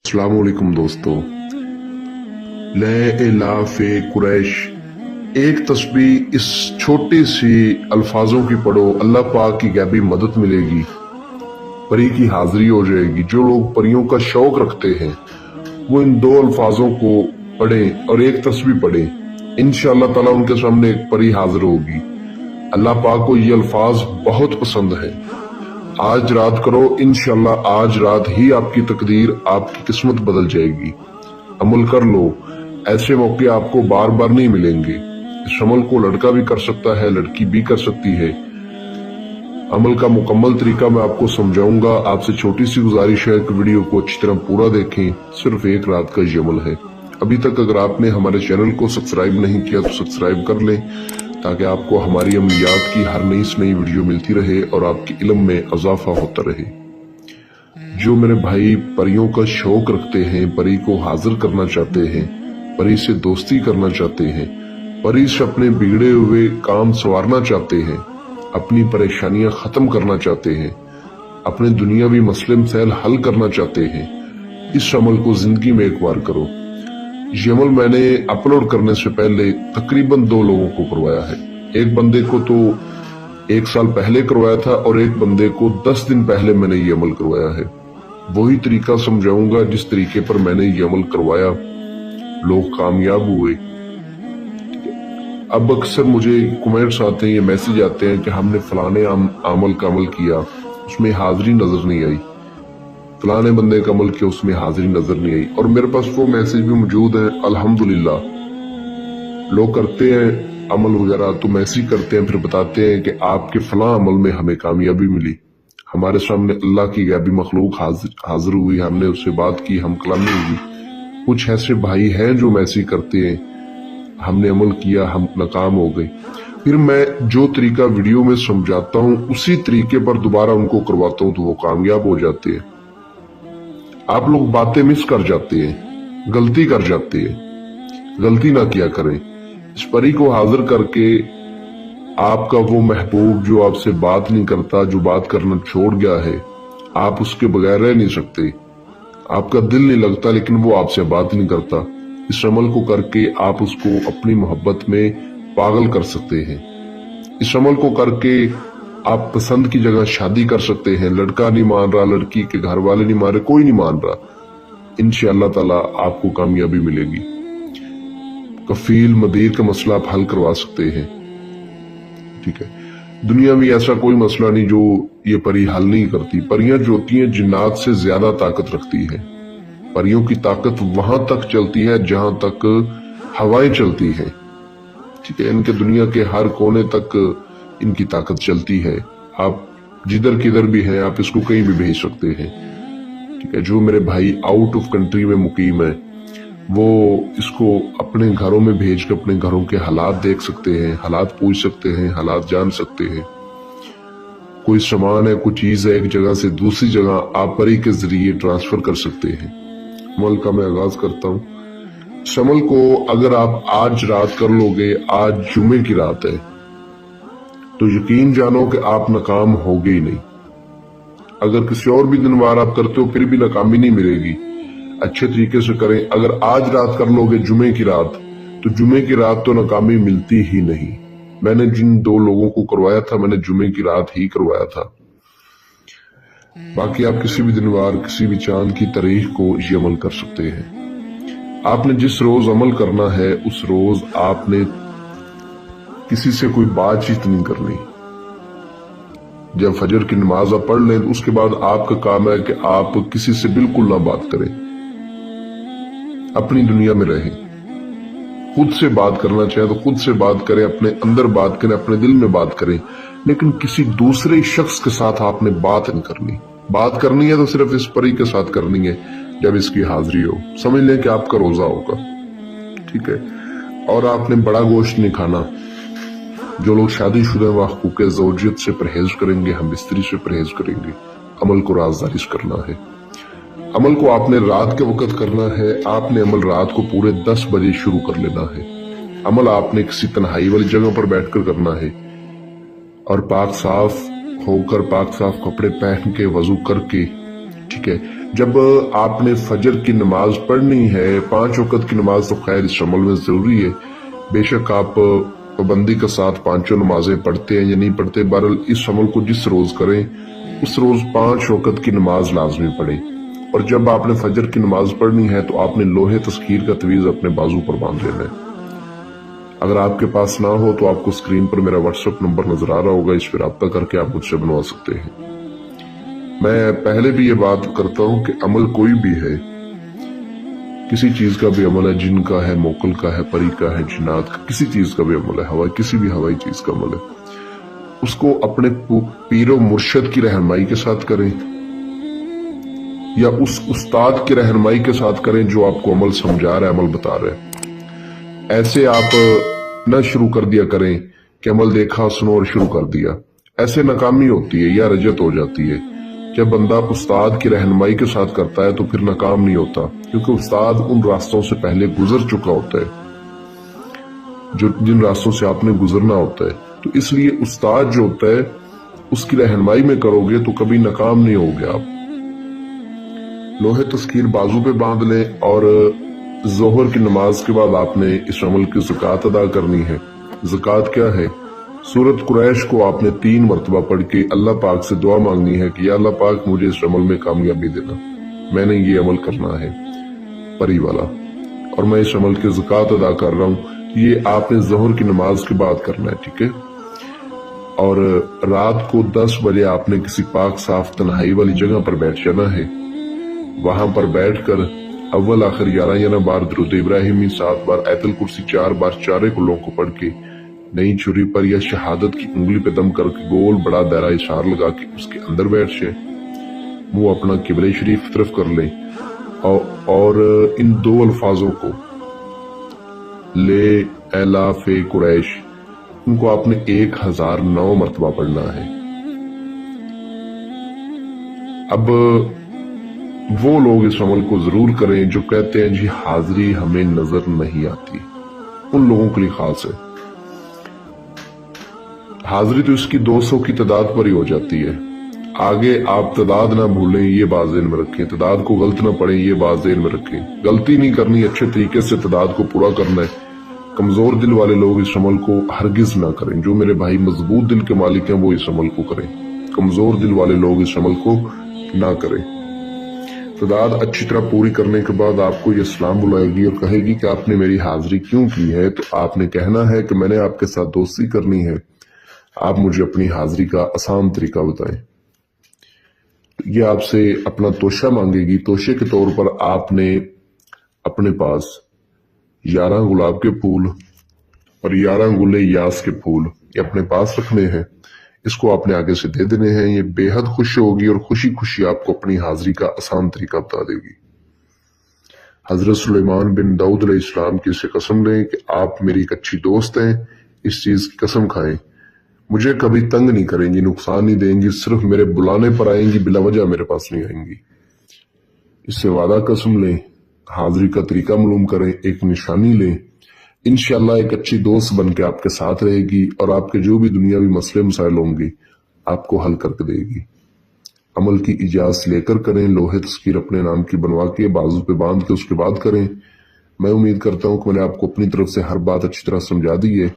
अस्सलामुअलैकुम दोस्तों। लाफ़े कुरैश, एक तस्बीह इस छोटी सी अल्फाजों की पढ़ो, अल्लाह पाक की गैबी मदद मिलेगी, परी की हाजिरी हो जाएगी। जो लोग परियों का शौक रखते हैं वो इन दो अल्फाजों को पढ़ें और एक तस्बीह पढ़ें, इंशाअल्लाह ताला उनके सामने एक परी हाजिर होगी। अल्लाह पाक को ये अल्फाज बहुत पसंद है। आज रात करो, इंशाअल्लाह आज रात ही आपकी तकदीर, आपकी किस्मत बदल जाएगी। अमल कर लो, ऐसे मौके आपको बार बार नहीं मिलेंगे। इस अमल को लड़का भी कर सकता है, लड़की भी कर सकती है। अमल का मुकम्मल तरीका मैं आपको समझाऊंगा। आपसे छोटी सी गुजारिश है कि वीडियो को अच्छी तरह पूरा देखें। सिर्फ एक रात का ये अमल है। अभी तक अगर आपने हमारे चैनल को सब्सक्राइब नहीं किया तो सब्सक्राइब कर लें, ताकि आपको हमारी अमलियात की हर नई से नई वीडियो मिलती रहे और आपके इल्म में इजाफा होता रहे। जो मेरे भाई परियों का शौक रखते हैं, परी को हाजिर करना चाहते हैं, परी से दोस्ती करना चाहते हैं, परी से अपने बिगड़े हुए काम संवारना चाहते हैं, अपनी परेशानियां खत्म करना चाहते हैं, अपने दुनियावी मसले मसैल हल करना चाहते हैं, इस अमल को जिंदगी में एक बार करो। ये अमल मैंने अपलोड करने से पहले तकरीबन 2 लोगों को करवाया है। एक बंदे को तो 1 साल पहले करवाया था और एक बंदे को 10 दिन पहले मैंने ये अमल करवाया है। वही तरीका समझाऊंगा जिस तरीके पर मैंने ये अमल करवाया, लोग कामयाब हुए। अब अक्सर मुझे कमेंट्स आते हैं, ये मैसेज आते हैं कि हमने फलाने अमल का अमल किया, उसमें हाजिरी नजर नहीं आई, फलाने बंदे का अमल किया, उसमें हाजिरी नजर नहीं आई। और मेरे पास वो मैसेज भी मौजूद है। अल्हम्दुलिल्लाह, लोग करते हैं अमल वगैरह तो मैसेज करते हैं, फिर बताते हैं कि आपके फलां अमल में हमें कामयाबी मिली, हमारे सामने अल्लाह की गैबी मखलूक हाजिर हुई, हमने उससे बात की, हम कलामी हुई। कुछ ऐसे भाई हैं जो मैसेज करते हैं, हमने अमल किया, हम नाकाम हो गए। फिर मैं जो तरीका वीडियो में समझाता हूँ उसी तरीके पर दोबारा उनको करवाता हूँ तो वो कामयाब हो जाते हैं। आप लोग बातें मिस कर जाते हैं, गलती कर जाते हैं। गलती ना किया करें। इस परी को हाजिर करके आपका वो महबूब जो आपसे बात नहीं करता, जो बात करना छोड़ गया है, आप उसके बगैर रह नहीं सकते, आपका दिल नहीं लगता, लेकिन वो आपसे बात नहीं करता। इस अमल को करके आप उसको अपनी मोहब्बत में पागल कर सकते हैं। इस अमल को करके आप पसंद की जगह शादी कर सकते हैं। लड़का नहीं मान रहा, लड़की के घर वाले नहीं मान रहे, कोई नहीं मान रहा, इंशाअल्लाह ताला आपको कामयाबी मिलेगी। कफील मदीर का मसला आप हल करवा सकते हैं। ठीक है, दुनिया में ऐसा कोई मसला नहीं जो ये परी हल नहीं करती। परियां जो होती हैं जिन्नात से ज्यादा ताकत रखती है। परियों की ताकत वहां तक चलती है जहां तक हवाएं चलती हैं। ठीक है, इनके दुनिया के हर कोने तक इनकी ताकत चलती है। आप जिधर किधर भी हैं, आप इसको कहीं भी भेज सकते हैं। ठीक है, जो मेरे भाई आउट ऑफ कंट्री में मुकीम है वो इसको अपने घरों में भेज कर अपने घरों के हालात देख सकते हैं, हालात पूछ सकते हैं, हालात जान सकते हैं। कोई सामान है, कोई चीज है, एक जगह से दूसरी जगह आप परी के जरिए ट्रांसफर कर सकते हैं। अमल का मैं आगाज करता हूँ। इस अमल को अगर आप आज रात कर लोगे, आज जुमे की रात है, तो यकीन जानो कि आप नाकाम होगे ही नहीं। अगर किसी और भी दिन वार आप करते हो फिर भी नाकामी नहीं मिलेगी। अच्छे तरीके से करें। अगर आज रात कर लोगे जुमे की रात, तो जुमे की रात तो नाकामी मिलती ही नहीं। मैंने जिन 2 लोगों को करवाया था, मैंने जुमे की रात ही करवाया था। बाकी आप किसी भी दिन वार, किसी भी चांद की तारीख को ये अमल कर सकते हैं। आपने जिस रोज अमल करना है उस रोज आपने किसी से कोई बातचीत नहीं करनी। जब फजर की नमाज आप पढ़ लें उसके बाद आपका काम है कि आप किसी से बिल्कुल ना बात करें, अपनी दुनिया में रहें। खुद से बात करना चाहे तो खुद से बात करें, अपने अंदर बात करें, अपने दिल में बात करें, लेकिन किसी दूसरे शख्स के साथ आपने बात नहीं करनी। बात करनी है तो सिर्फ इस परी के साथ करनी है जब इसकी हाजिरी हो। समझ लें कि आपका रोजा होगा। ठीक है, और आपने बड़ा गोश्त नहीं खाना। जो लोग शादीशुदा व हुकूक ज़ौजियत से परहेज करेंगे, हम बिस्तरी से परहेज करेंगे। अमल को राजदारी से करना है। अमल को आपने रात के वक्त करना है। आपने अमल रात को पूरे 10 बजे शुरू कर लेना है। अमल आपने किसी तन्हाई वाली जगह पर बैठकर करना है और पाक साफ होकर, पाक साफ कपड़े पहन के, वजू करके, ठीक है, جب آپ نے فجر کی نماز پڑھنی ہے، 5 وقت کی نماز تو خیر اس عمل میں ضروری ہے، بے شک آپ پابندی کے ساتھ 5 نمازیں پڑھتے ہیں یا نہیں پڑھتے، بہرحال اس عمل کو جس روز کریں اس روز 5 وقت کی نماز لازمی پڑھیں۔ اور جب آپ نے فجر کی نماز پڑھنی ہے تو آپ نے لوہے تذکیر کا تعویذ اپنے بازو پر باندھ لینا ہے۔ اگر آپ کے پاس نہ ہو تو آپ کو اسکرین پر میرا واٹس ایپ نمبر نظر آ رہا ہوگا، اس پہ رابطہ کر کے آپ مجھ سے بنوا سکتے ہیں۔ میں پہلے بھی یہ بات کرتا ہوں کہ عمل کوئی بھی ہے، کسی چیز کا بھی عمل ہے، جن کا ہے، موکل کا ہے، پری کا ہے، جنات کا، کسی چیز کا بھی عمل ہے، کسی بھی ہوائی چیز کا عمل ہے، اس کو اپنے پیر و مرشد کی رہنمائی کے ساتھ کریں یا اس استاد کی رہنمائی کے ساتھ کریں جو آپ کو عمل سمجھا رہا ہے، عمل بتا رہا ہے۔ ایسے آپ نہ شروع کر دیا کریں کہ عمل دیکھا سنو اور شروع کر دیا، ایسے ناکامی ہوتی ہے یا رجت ہو جاتی ہے۔ جب بندہ استاد کی رہنمائی کے ساتھ کرتا ہے تو پھر ناکام نہیں ہوتا، کیونکہ استاد ان راستوں سے پہلے گزر چکا ہوتا ہے جن راستوں سے آپ نے گزرنا ہوتا ہے، تو اس لیے استاد جو ہوتا ہے اس کی رہنمائی میں کرو گے تو کبھی ناکام نہیں ہوگے آپ۔ لوہے تذکیر بازو پہ باندھ لیں، اور ظہر کی نماز کے بعد آپ نے اس عمل کی زکوٰۃ ادا کرنی ہے۔ زکوٰۃ کیا ہے؟ سورت قریش کو آپ نے 3 مرتبہ پڑھ کے اللہ پاک سے دعا مانگنی ہے کہ یا اللہ پاک مجھے اس عمل میں کامیابی دینا، میں نے یہ عمل کرنا ہے پری والا، اور میں اس عمل کی زکوٰۃ ادا کر رہا ہوں۔ یہ آپ نے ظہر کی نماز کے بعد کرنا ہے، ٹھیک ہے؟ اور رات کو 10 بجے آپ نے کسی پاک صاف تنہائی والی جگہ پر بیٹھ جانا ہے۔ وہاں پر بیٹھ کر اول آخر 11 بار درود ابراہیمی، 7 بار آیت الکرسی، 4 بار 4 کلوں کو پڑھ کے نئی چھری پر یا شہادت کی انگلی پہ دم کر کے گول بڑا دائرہ اشار لگا کے اس کے اندر بیٹھ جائیں، منہ اپنا قبلہ شریف طرف کر لیں، اور ان 2 الفاظوں کو لے الاف قریش، ان کو آپ نے 1009 مرتبہ پڑھنا ہے۔ اب وہ لوگ اس عمل کو ضرور کریں جو کہتے ہیں جی حاضری ہمیں نظر نہیں آتی، ان لوگوں کے لیے خاص ہے۔ حاضری تو اس کی 200 کی تعداد پر ہی ہو جاتی ہے۔ آگے آپ تعداد نہ بھولیں، یہ بات ذہن میں رکھیں، تعداد کو غلط نہ پڑھیں، یہ بات ذہن میں رکھیں۔ غلطی نہیں کرنی، اچھے طریقے سے تعداد کو پورا کرنا ہے۔ کمزور دل والے لوگ اس عمل کو ہرگز نہ کریں، جو میرے بھائی مضبوط دل کے مالک ہیں وہ اس عمل کو کریں، کمزور دل والے لوگ اس عمل کو نہ کریں۔ تعداد اچھی طرح پوری کرنے کے بعد آپ کو یہ سلام بلائے گی اور کہے گی کہ آپ نے میری حاضری کیوں کی ہے، تو آپ نے کہنا ہے کہ میں نے آپ کے ساتھ دوستی کرنی ہے، آپ مجھے اپنی حاضری کا آسان طریقہ بتائیں۔ یہ آپ سے اپنا توشہ مانگے گی۔ توشے کے طور پر آپ نے اپنے پاس 11 گلاب کے پھول اور 11 گلے یاس کے پھول یہ اپنے پاس رکھنے ہیں، اس کو آپ نے آگے سے دے دینے ہیں۔ یہ بے حد خوش ہوگی اور خوشی خوشی آپ کو اپنی حاضری کا آسان طریقہ بتا دے گی۔ حضرت سلیمان بن داؤد علیہ السلام کی سے قسم لیں کہ آپ میری ایک اچھی دوست ہیں، اس چیز کی قسم کھائیں، مجھے کبھی تنگ نہیں کریں گی، نقصان نہیں دیں گی، صرف میرے بلانے پر آئیں گی، بلا وجہ میرے پاس نہیں آئیں گی۔ اس سے وعدہ قسم لیں، حاضری کا طریقہ معلوم کریں، ایک نشانی لیں، انشاءاللہ ایک اچھی دوست بن کے آپ کے ساتھ رہے گی اور آپ کے جو بھی دنیاوی مسئلے مسائل ہوں گے آپ کو حل کر کے دے گی۔ عمل کی اجازت لے کر کریں، لوہے تذکیر اپنے نام کی بنوا کے بازو پہ باندھ کے اس کے بعد کریں۔ میں امید کرتا ہوں کہ میں نے آپ کو اپنی طرف سے ہر بات اچھی طرح سمجھا دی ہے۔